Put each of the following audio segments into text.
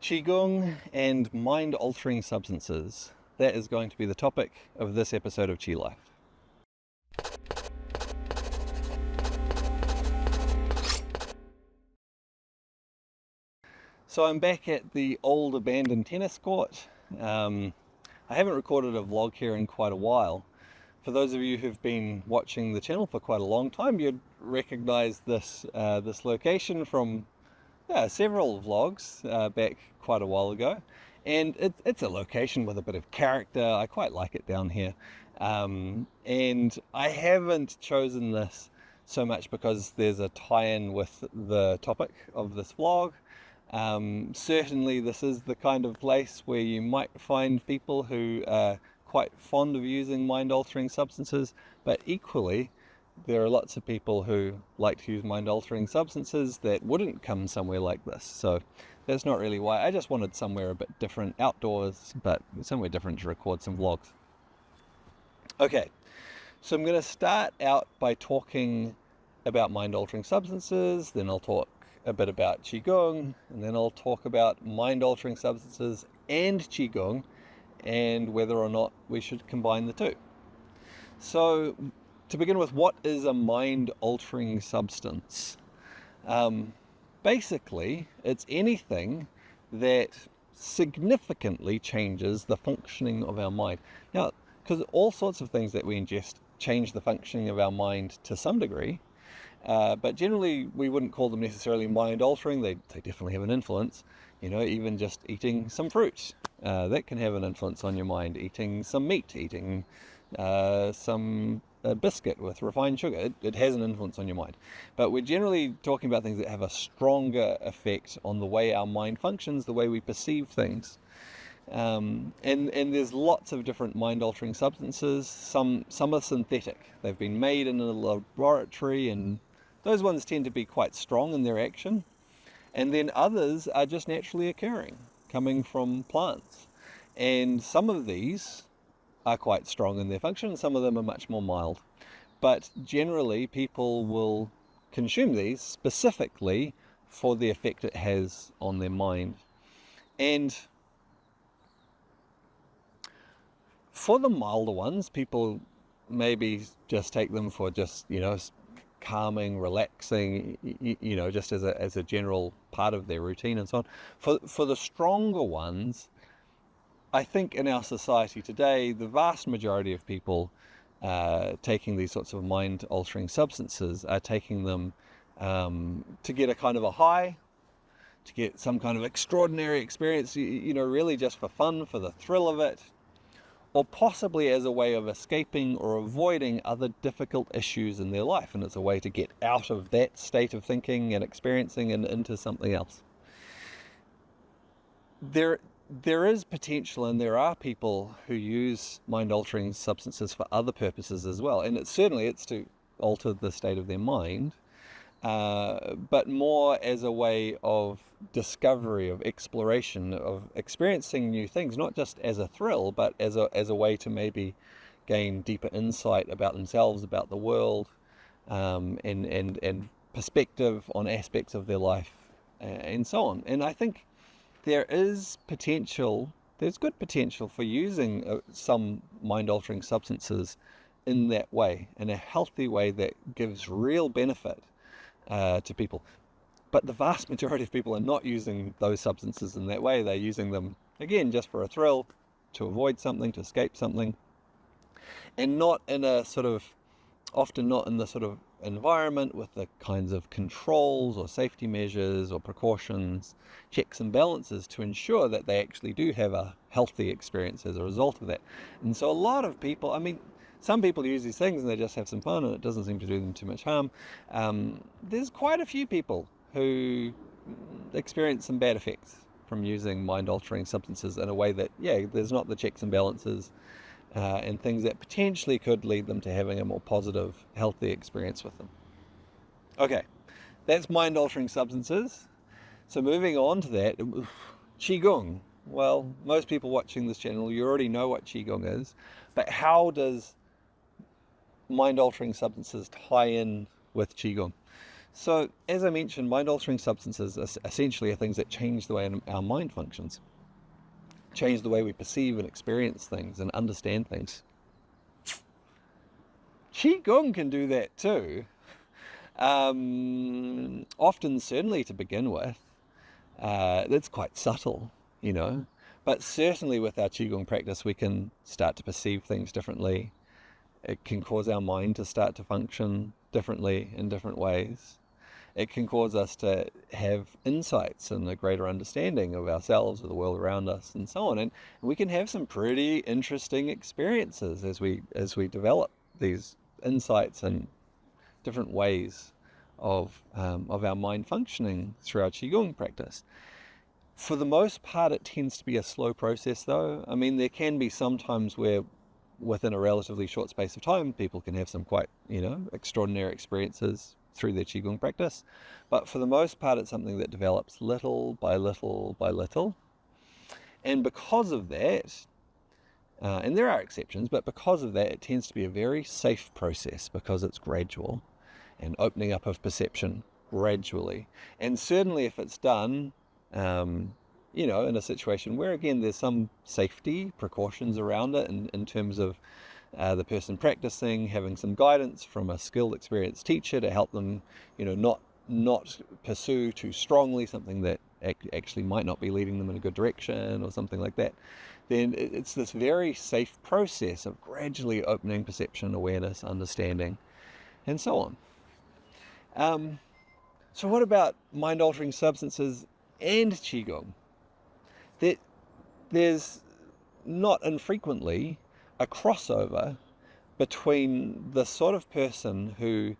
Qigong and mind-altering substances. That is going to be the topic of this episode of Chi Life. So I'm back at the old abandoned tennis court. I haven't recorded a vlog here in quite a while. For those of you who've been watching the channel for quite a long time, you'd recognize this location from several vlogs back quite a while ago. And it's a location with a bit of character. I quite like it down here. And I haven't chosen this so much because there's a tie-in with the topic of this vlog. Certainly this is the kind of place where you might find people who are quite fond of using mind-altering substances, but equally there are lots of people who like to use mind-altering substances that wouldn't come somewhere like this. So that's not really why. I just wanted somewhere a bit different, outdoors, but somewhere different to record some vlogs. Okay, so I'm going to start out by talking about mind-altering substances, then I'll talk a bit about Qigong, and then I'll talk about mind-altering substances and Qigong, and whether or not we should combine the two. So, to begin with, what is a mind-altering substance? Basically, it's anything that significantly changes the functioning of our mind. Now, because all sorts of things that we ingest change the functioning of our mind to some degree, but generally we wouldn't call them necessarily mind-altering. They definitely have an influence. You know, even just eating some fruit, that can have an influence on your mind. Eating some meat, eating some biscuit with refined sugar, it has an influence on your mind. But we're generally talking about things that have a stronger effect on the way our mind functions, the way we perceive things. And there's lots of different mind-altering substances. Some are synthetic. They've been made in a laboratory, and those ones tend to be quite strong in their action. And then others are just naturally occurring, coming from plants. And some of these are quite strong in their function, and some of them are much more mild. But generally, people will consume these specifically for the effect it has on their mind. And for the milder ones, people maybe just take them for just, calming, relaxing, just as a general part of their routine and so on. For the stronger ones, I think in our society today, the vast majority of people taking these sorts of mind-altering substances are taking them to get a kind of a high, to get some kind of extraordinary experience, really just for fun, for the thrill of it, or possibly as a way of escaping or avoiding other difficult issues in their life. And it's a way to get out of that state of thinking and experiencing and into something else. There is potential, and there are people who use mind-altering substances for other purposes as well. And it's to alter the state of their mind, but more as a way of discovery, of exploration, of experiencing new things, not just as a thrill, but as a way to maybe gain deeper insight about themselves, about the world, and perspective on aspects of their life, and so on. And I think there's good potential for using some mind-altering substances in that way, in a healthy way that gives real benefit to people. But the vast majority of people are not using those substances in that way. They're using them, again, just for a thrill, to avoid something, to escape something, and often not in the sort of environment with the kinds of controls or safety measures or precautions, checks and balances to ensure that they actually do have a healthy experience as a result of that. And so a lot of people, some people use these things and they just have some fun and it doesn't seem to do them too much harm. There's quite a few people who experience some bad effects from using mind-altering substances in a way that, there's not the checks and balances and things that potentially could lead them to having a more positive, healthy experience with them. Okay, that's mind-altering substances. So moving on to that, Qigong. Well, most people watching this channel, you already know what Qigong is, but how does mind-altering substances tie in with Qigong? So, as I mentioned, mind-altering substances essentially are things that change the way our mind functions, change the way we perceive and experience things and understand things. Qigong can do that too. Often, certainly to begin with, it's quite subtle, you know. But certainly with our Qigong practice, we can start to perceive things differently. It can cause our mind to start to function differently in different ways. It can cause us to have insights and a greater understanding of ourselves, of the world around us, and so on. And we can have some pretty interesting experiences as we develop these insights and different ways of our mind functioning through our Qigong practice. For the most part, it tends to be a slow process, though. I mean, there can be some times where within a relatively short space of time, people can have some quite, extraordinary experiences through their Qigong practice. But for the most part, it's something that develops little by little by little. And because of that, and there are exceptions, but because of that, it tends to be a very safe process because it's gradual and opening up of perception gradually. And certainly if it's done, in a situation where, again, there's some safety precautions around it in terms of the person practicing, having some guidance from a skilled, experienced teacher to help them, not pursue too strongly something that actually might not be leading them in a good direction or something like that, then it's this very safe process of gradually opening perception, awareness, understanding, and so on. So what about mind-altering substances and Qigong? There's not infrequently a crossover between the sort of person who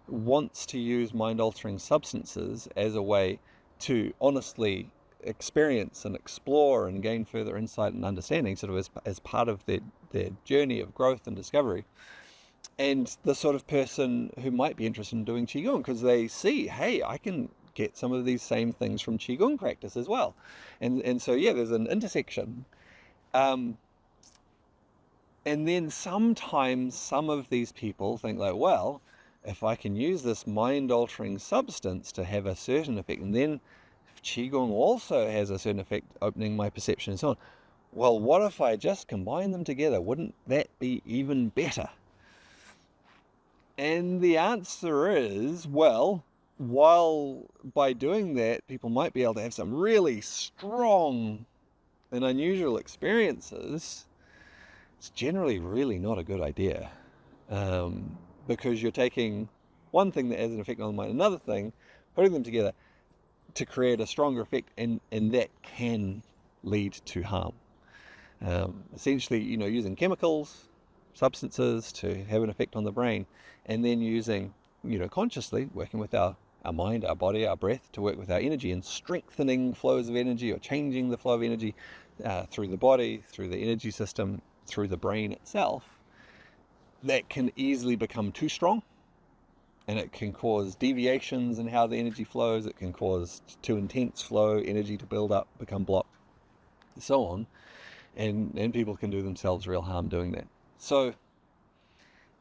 wants to use mind-altering substances as a way to honestly experience and explore and gain further insight and understanding, sort of as part of their journey of growth and discovery, and the sort of person who might be interested in doing Qigong because they see, hey, I can get some of these same things from Qigong practice as well. And so, yeah, there's an intersection. And then sometimes some of these people think like, well, if I can use this mind-altering substance to have a certain effect, and then Qigong also has a certain effect, opening my perception and so on, well, what if I just combine them together? Wouldn't that be even better? And the answer is, well, while by doing that, people might be able to have some really strong and unusual experiences, it's generally really not a good idea. Because you're taking one thing that has an effect on the mind, another thing, putting them together to create a stronger effect, and that can lead to harm. Essentially, using chemicals, substances to have an effect on the brain, and then using, consciously working with our mind, our body, our breath to work with our energy and strengthening flows of energy or changing the flow of energy through the body, through the energy system, through the brain itself, that can easily become too strong, and it can cause deviations in how the energy flows. It can cause too intense flow, energy to build up, become blocked, and so on. And people can do themselves real harm doing that. So,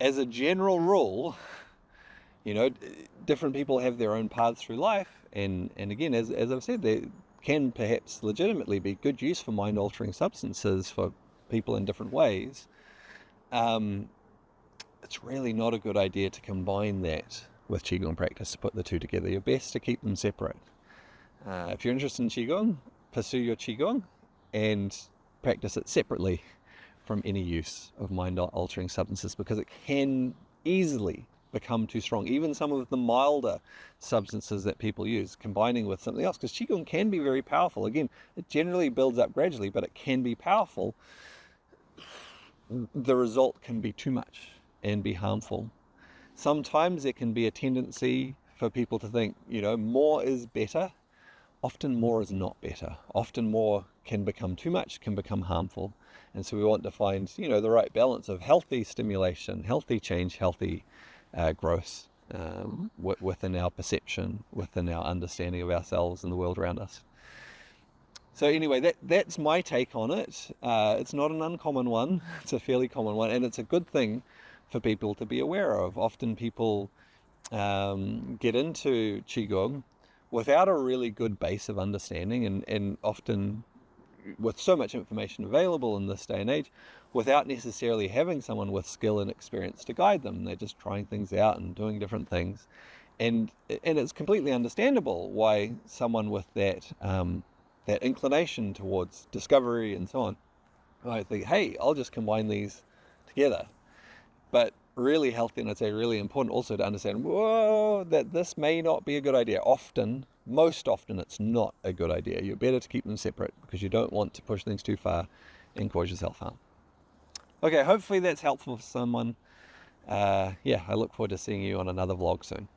as a general rule, different people have their own paths through life, and again, as I've said, there can perhaps legitimately be good use for mind-altering substances for people in different ways. It's really not a good idea to combine that with Qigong practice, to put the two together. You're best to keep them separate. If you're interested in Qigong, pursue your Qigong and practice it separately from any use of mind-altering substances, because it can easily become too strong. Even some of the milder substances that people use, combining with something else, because Qigong can be very powerful. Again, it generally builds up gradually, but it can be powerful. The result can be too much and be harmful. Sometimes there can be a tendency for people to think, more is better. Often more is not better. Often more can become too much, can become harmful. And so we want to find, the right balance of healthy stimulation, healthy change, healthy growth within our perception, within our understanding of ourselves and the world around us. So anyway, that's my take on it. It's not an uncommon one. It's a fairly common one, and it's a good thing for people to be aware of. Often people get into Qigong without a really good base of understanding, and often with so much information available in this day and age, without necessarily having someone with skill and experience to guide them. They're just trying things out and doing different things. And it's completely understandable why someone with that inclination towards discovery and so on might think, hey, I'll just combine these together. But really healthy, and I'd say really important also to understand, whoa, that this may not be a good idea. Often, most often, it's not a good idea. You're better to keep them separate because you don't want to push things too far and cause yourself harm. Okay, hopefully that's helpful for someone. Yeah, I look forward to seeing you on another vlog soon.